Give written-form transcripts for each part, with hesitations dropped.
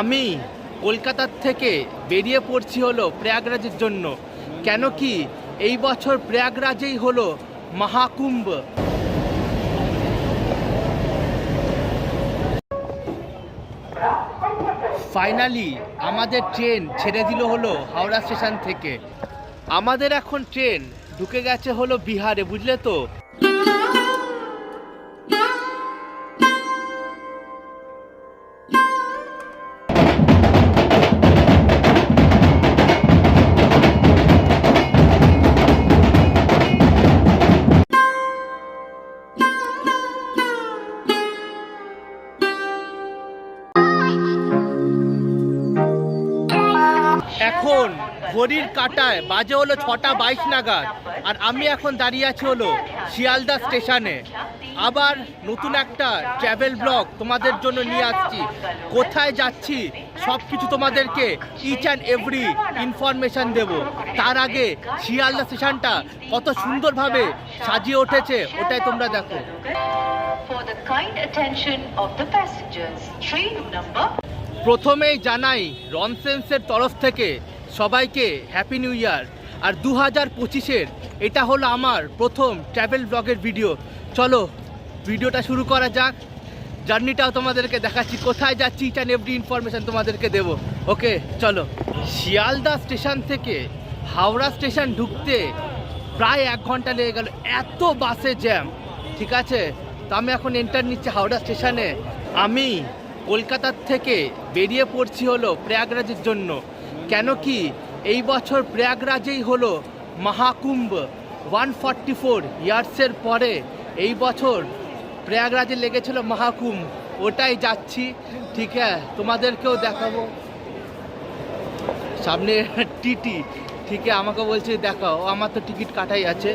আমি কলকাতার থেকে বেরিয়ে পড়ছি হলো প্রয়াগরাজের জন্য। কেন কি এই বছর প্রয়াগরাজেই হলো মহাকুম্ভ। ফাইনালি আমাদের ট্রেন ছেড়ে দিল হলো হাওড়া স্টেশন থেকে। আমাদের এখন ট্রেন ঢুকে গেছে হলো বিহারে, বুঝলে তো। এখন ঘড়ির কাঁটায় বাজে হলো 6:22 নাগাদ, আর আমি এখন দাঁড়িয়ে আছি হলো শিয়ালদা স্টেশনে। আবার নতুন একটা ট্রাভেল ব্লগ তোমাদের জন্য নিয়ে আসছি। কোথায় যাচ্ছি সব কিছু তোমাদেরকে ইচ অ্যান্ড এভরি ইনফরমেশান দেব। তার আগে শিয়ালদা স্টেশনটা কত সুন্দরভাবে সাজিয়ে উঠেছে ওটাই তোমরা দেখো। প্রথমেই জানাই রনসেন্সের তরফ থেকে সবাইকে হ্যাপি নিউ ইয়ার। আর 2025-এর এটা হলো আমার প্রথম ট্রাভেল ব্লগের ভিডিও। চলো ভিডিওটা শুরু করা যাক। জার্নিটাও তোমাদেরকে দেখাচ্ছি, কোথায় যাচ্ছি ইচ অ্যান্ড এভরি ইনফরমেশান তোমাদেরকে দেবো। ওকে চলো। শিয়ালদা স্টেশন থেকে হাওড়া স্টেশন ঢুকতে প্রায় 1 ঘন্টা লেগে গেল, এত বাসে জ্যাম। ঠিক আছে, তো আমি এখন এন্টার নিচ্ছি হাওড়া স্টেশনে। আমি কলকাতার থেকে বেরিয়ে পড়ছি হলো প্রয়াগরাজের জন্য। কেন কি এই বছর প্রয়াগরাজেই হলো মহাকুম্ভ। 144 ইয়ার্সের পরে এই বছর প্রয়াগরাজে লেগেছিল মহাকুম্ভ, ওটাই যাচ্ছি। ঠিক আছে, তোমাদেরকেও দেখাবো। সামনে টিটি, ঠিক আছে, আমাকে বলছে দেখাও। আমার তো টিকিট কাটাই আছে।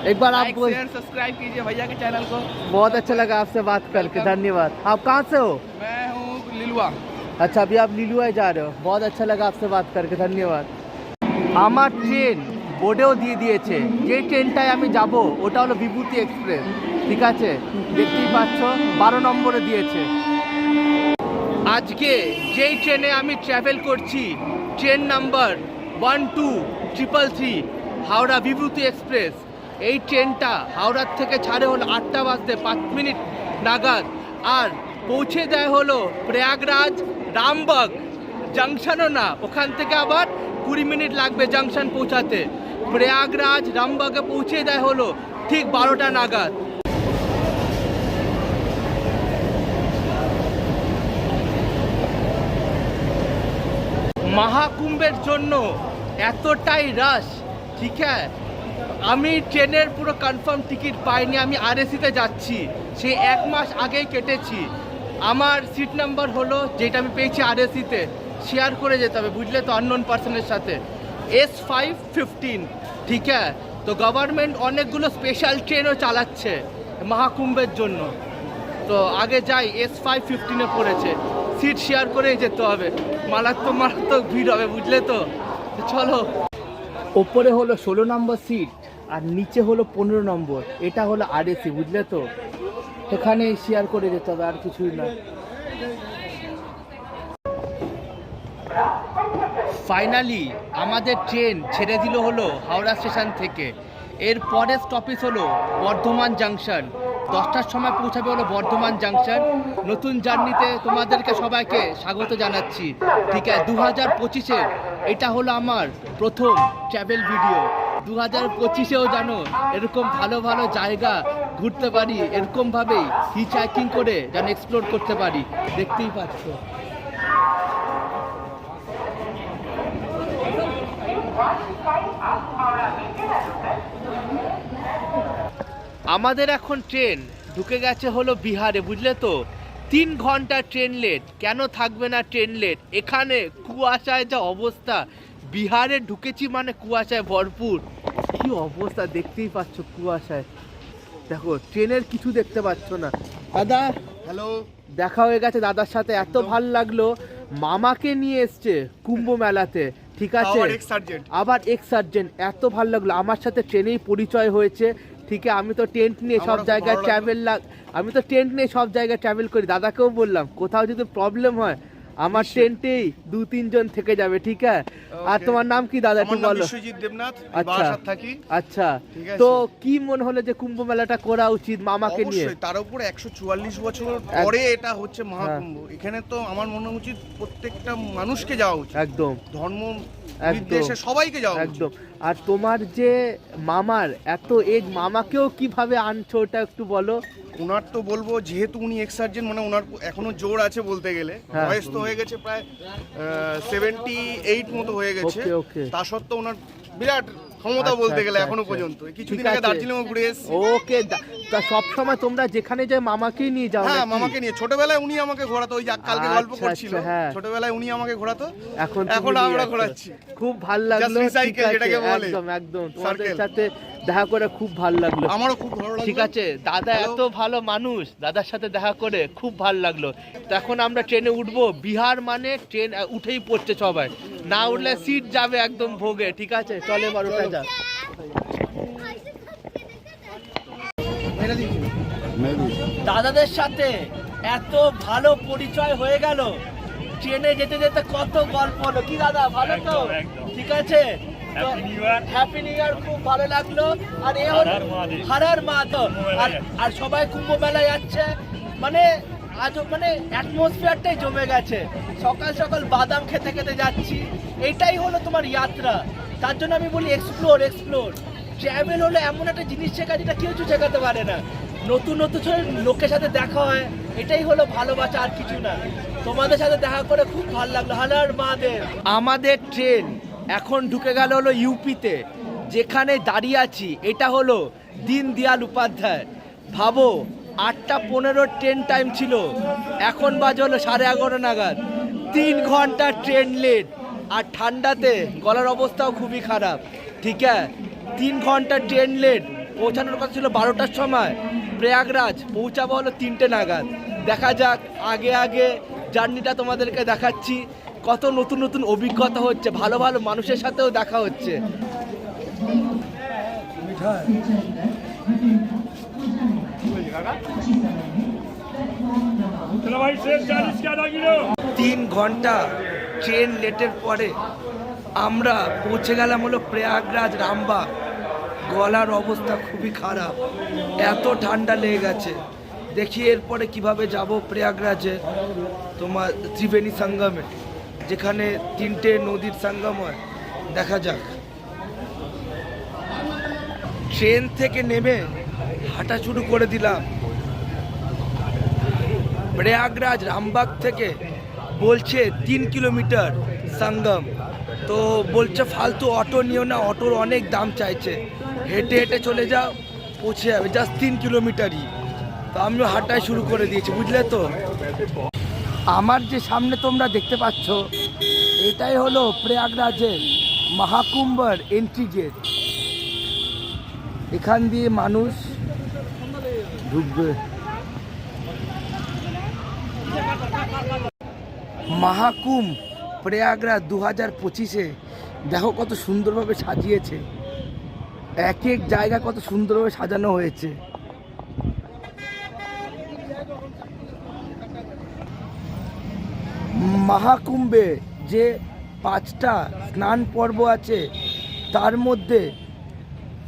एक बार आप सब्सक्राइब कीजिए भैया के चैनल को। बहुत अच्छा लगा आपसे बात करके, धन्यवाद। आप कहाँ से हो? मैं हूँ लिलुआ। अच्छा, अभी आप लिलुआ जा रहे हो। बहुत अच्छा लगा आपसे बात करके, धन्यवाद। আমার ট্রেন বোর্ডেও দিয়ে দিয়েছে, যে ট্রেনটায় আমি যাব ওটা হলো বিভূতি এক্সপ্রেস। ঠিক আছে, দেখতেই পাচ্ছ 12 নম্বরে দিয়েছে। আজকে যেই ট্রেনে আমি ট্রাভেল করছি, ট্রেন নাম্বার 12333 হাওড়া বিভূতি এক্সপ্রেস। এই ট্রেনটা হাওড়ার থেকে ছাড়ে হলো 8টা বাজতে 5 মিনিট নাগাদ, আর পৌঁছে দেয় হলো প্রয়াগরাজ রামবাগ জাংশনও না, ওখান থেকে আবার 20 মিনিট লাগবে জাংশন পৌঁছাতে। প্রয়াগরাজ রামবাগে পৌঁছে দেয় হলো ঠিক 12টা নাগাদ। মহাকুম্ভের জন্য এতটাই রাশ। ঠিক আছে, আমি ট্রেনের পুরো কনফার্ম টিকিট পাইনি, আমি আরএসিতে যাচ্ছি। সে 1 মাস আগেই কেটেছি। আমার সিট নাম্বার হলো যেটা আমি পেয়েছি আরএসিতে, শেয়ার করে যেতে হবে, বুঝলে তো, আননোন পার্সনের সাথে, S515। ঠিক আছে, তো গভর্নমেন্ট অনেকগুলো স্পেশাল ট্রেনও চালাচ্ছে মহাকুম্ভের জন্য। তো আগে যাই, S515-এ পড়েছে, সিট শেয়ার করেই যেতে হবে। মারাত্মক মারাত্মক ভিড় হবে, বুঝলে তো। চলো। ওপরে হলো 16 নম্বর সিট আর নিচে হলো 15 নম্বর। এটা হলো আরএসি, বুঝলে তো। এখানে শেয়ার করে যেতে হবে, আর কিছুই না। ফাইনালি আমাদের ট্রেন ছেড়ে দিল হলো হাওড়া স্টেশন থেকে। এর পরের স্টপেজ হলো বর্ধমান জাংশন। 10টার সময় পৌঁছাবে হলো বর্ধমান জাংশন। নতুন জার্নিতে তোমাদেরকে সবাইকে স্বাগত জানাচ্ছি। ঠিক আছে, 2025-এর এটা হলো আমার প্রথম ট্রাভেল ভিডিও। 2025-এও জানো এরকম ভালো ভালো জায়গা ঘুরতে পারি, এরকমভাবেই হিচ হাইকিং করে যেন এক্সপ্লোর করতে পারি। দেখতেই পাচ্ছ। আমাদের এখন ট্রেন ঢুকে গেছে হলো বিহারে, বুঝলে তো। 3 ঘন্টা ট্রেন লেট। কেন থাকবে না ট্রেন লেট? এখানে কুয়াশায় যা অবস্থা, বিহারে ঢুকেছি মানে কুয়াশায় ভরপুর। কি অবস্থা দেখতেই পাচ্ছ, কুয়াশায়। দেখো ট্রেনের কিছু দেখতে পাচ্ছ না। দাদা, হ্যালো। দেখা হয়ে গেছে দাদার সাথে, এত ভাল লাগলো। মামাকে নিয়ে এসছে কুম্ভ মেলাতে। ঠিক আছে, আবার এক্স সার্জেন্ট, এত ভাল লাগলো। আমার সাথে ট্রেনেই পরিচয় হয়েছে। ঠিক আছে, আমি তো টেন্ট নিয়ে সব আমারও খুব জায়গায় ভালো ট্রাভেল আমি তো টেন্ট নিয়ে সব জায়গায় ট্রাভেল করি। দাদাকেও বললাম কোথাও যদি প্রবলেম হয় আমার টেন্টেই 2-3 জন থেকে যাবে, ঠিক আছে? আর Okay. তোমার নাম কি দাদা, একটু আমার নাম বলো। বিশ্বজিৎ দেবনাথ, আচ্ছা। বারাসাত থাকি। আচ্ছা, ঠিক আছে। তো কি মনে হলো যে কুম্ভ মেলাটা করা উচিত মামাকে নিয়ে? অবশ্যই, তার উপরে 144 বছর পরে এটা হচ্ছে মহাকুম্ভ। এখানে তো আমার মনে উচিত প্রত্যেকটা মানুষকে যাওয়া উচিত, একদম ধর্ম একদম। নির্দেশে সবাইকে যাওয়া উচিত। একদম। আর তোমার যে মামার এত এজ, মামাকেও কিভাবে আনছো ওটা একটু বলো। ওনার তো বলবো, যেহেতু উনি এক্স সার্জন, মানে ওনার এখনো জোর আছে বলতে গেলে। হ্যাঁ। বয়স তো হয়ে গেছে প্রায় 78 মতো হয়ে গেছে। ওকে, ওকে। তা সত্ত্বেও ওনার বিরাট ক্ষমতা আচ্ছা, বলতে গেলে আচ্ছা, এখনো আচ্ছা। পর্যন্ত। কিছুদিন ঠিক আগে আছে। দার্জিলিংও ঘুরে এসেছি। ওকে, তা সব সময় তোমরা যেখানে যাও মামাকেই নিয়ে যাও হ্যাঁ, নাকি? মামাকে নিয়ে ছোটবেলায় উনি আমাকে ঘোরাতো, ওই যে কালকে গল্প আচ্ছা, করছিল, আচ্ছা, হ্যাঁ। ছোটবেলায় উনি আমাকে ঘোরাতো, এখন এখন তুমি নিয়ে আমরা যাচ্ছ। ঘোরাচ্ছি। খুব ভালো লাগলো। Just recycle ঠিক আছে, যেটাকে বলে। একদম একদম তোমাদের Circle। সাথে দেখা করে খুব ভালো লাগলো। আমারও খুব ভালো লাগলো। ঠিক আছে, দাদা এত ভালো মানুষ, দাদার সাথে দেখা করে খুব ভালো লাগলো। তো এখন আমরা ট্রেনে উঠবো। বিহার মানে ট্রেন উঠেই পড়ছে সবাই, না উঠলে সিট যাবে একদম ভোগে। ঠিক আছে, চলে এবার উঠে যা। দাদাদের সাথে এত ভালো পরিচয় হয়ে গেল, ট্রেনে যেতে যেতে কত গল্প হলো। কি দাদা, ভালো তো? ঠিক আছে, হ্যাপি নিউ ইয়ার, খুব ভালো লাগলো। আর এ হলো হারার মা তো, আর সবাই কুম্ভ মেলায় যাচ্ছে, মানে আজ মানে অ্যাটমসফিয়ারটাই জমে গেছে। সকাল সকাল বাদাম খেতে খেতে যাচ্ছি, এইটাই হলো তোমার যাত্রা। তার জন্য আমি বলি এক্সপ্লোর এক্সপ্লোর। ট্রাভেল হলো এমন একটা জিনিস শেখা যেটা কেউ কিছু শেখাতে পারে না। নতুন নতুন লোকের সাথে দেখা হয়, এটাই হলো ভালোবাসা, আর কিছু না। তোমাদের সাথে দেখা করে খুব ভালো লাগলো। হালার মাদের আমাদের ট্রেন এখন ঢুকে গেল হলো ইউপিতে, যেখানে দাঁড়িয়ে আছি এটা হলো দীনদয়াল উপাধ্যায়। ভাবো, 8:15 ট্রেন টাইম ছিল, এখন বাজে হলো 11:30 নাগাদ। 3 ঘন্টা ট্রেন লেট, আর ঠান্ডাতে গলার অবস্থাও খুবই খারাপ। ঠিক আছে, 3 ঘন্টা ট্রেন লেট। পৌঁছানোর কথা ছিল 12টার সময়, প্রয়াগরাজ পৌঁছাবো হলো 3টে নাগাদ। দেখা যাক, আগে আগে জার্নিটা তোমাদেরকে দেখাচ্ছি। কত নতুন নতুন অভিজ্ঞতা হচ্ছে, ভালো ভালো মানুষের সাথেও দেখা হচ্ছে। তিন ঘন্টা ট্রেন লেটের পরে আমরা পৌঁছে গেলাম হলো প্রয়াগরাজ রামবাগ। গলার অবস্থা খুবই খারাপ, এত ঠান্ডা লেগে গেছে। দেখি এরপরে কিভাবে যাব প্রয়াগরাজে, তোমার ত্রিবেণী সঙ্গমে, যেখানে 3টে নদীর সঙ্গম হয়। দেখা যাক। ট্রেন থেকে নেমে হাঁটা শুরু করে দিলাম। প্রয়াগরাজ রামবাগ থেকে বলছে 3 কিলোমিটার সঙ্গম। তো বলছে ফালতু অটো নিও না, অটোর অনেক দাম চাইছে, হেঁটে হেঁটে চলে যাও, পৌঁছে যাবে, জাস্ট 3 কিলোমিটারই। তো আমিও হাঁটাই শুরু করে দিয়েছি, বুঝলে তো। আমার যে সামনে তোমরা দেখতে পাচ্ছ, এটাই হলো প্রয়াগরাজের মহাকুম্ভর এন্ট্রি গেট। এখান দিয়ে মানুষ ঢুকবে। মহাকুম্ভ প্রয়াগরাজ 2025-এ দেখো কত সুন্দরভাবে সাজিয়েছে, এক এক জায়গা কত সুন্দরভাবে সাজানো হয়েছে। মহাকুম্ভে যে 5টা স্নান পর্ব আছে, তার মধ্যে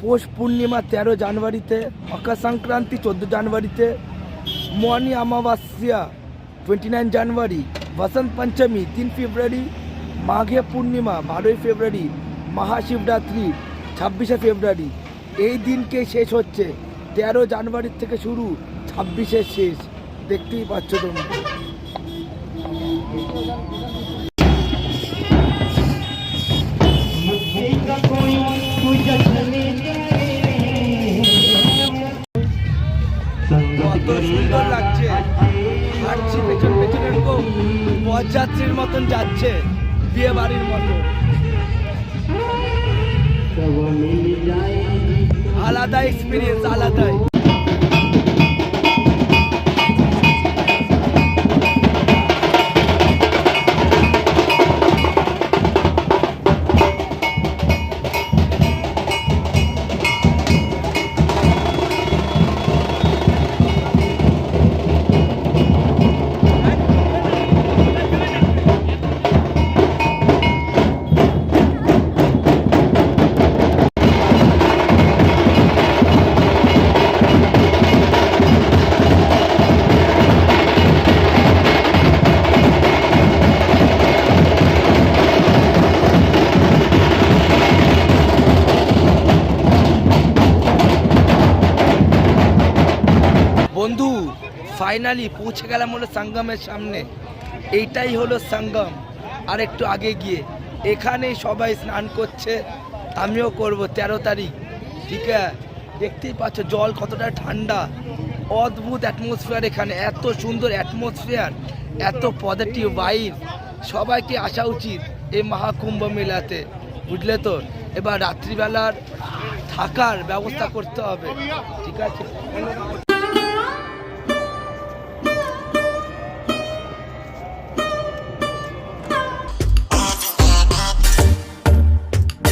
পৌষ পূর্ণিমা 13 জানুয়ারিতে, মকর সংক্রান্তি 14 জানুয়ারিতে, মৌনী অমাবস্যা 29 জানুয়ারি, বসন্ত পঞ্চমী 3 ফেব্রুয়ারি, মাঘে পূর্ণিমা 12 ফেব্রুয়ারি, মহাশিবরাত্রি 26শে ফেব্রুয়ারি। এই দিনকে শেষ হচ্ছে 13 জানুয়ারির থেকে শুরু, 26-এ শেষ। দেখতেই পাচ্ছ তোমরা। কত সুন্দর লাগছে, হাঁটছি পেছন পেছন, এরকম পথযাত্রীর মতন যাচ্ছে, বিয়ে বাড়ির মতো। আলাদা এক্সপিরিয়েন্স, আলাদাই। ফাইনালি পৌঁছে গেলাম হলো সঙ্গমের সামনে। এইটাই হলো সঙ্গম। আর একটু আগে গিয়ে এখানেই সবাই স্নান করছে, আমিও করব 13 তারিখ। ঠিক আছে, দেখতেই পাচ্ছ জল কতটা ঠান্ডা, অদ্ভুত অ্যাটমসফিয়ার এখানে, এত সুন্দর অ্যাটমসফিয়ার, এত পজিটিভ ভাইব। সবাইকে আসা উচিত এই মহাকুম্ভ মেলাতে, বুঝলে তো। এবার রাত্রিবেলার থাকার ব্যবস্থা করতে হবে, ঠিক আছে।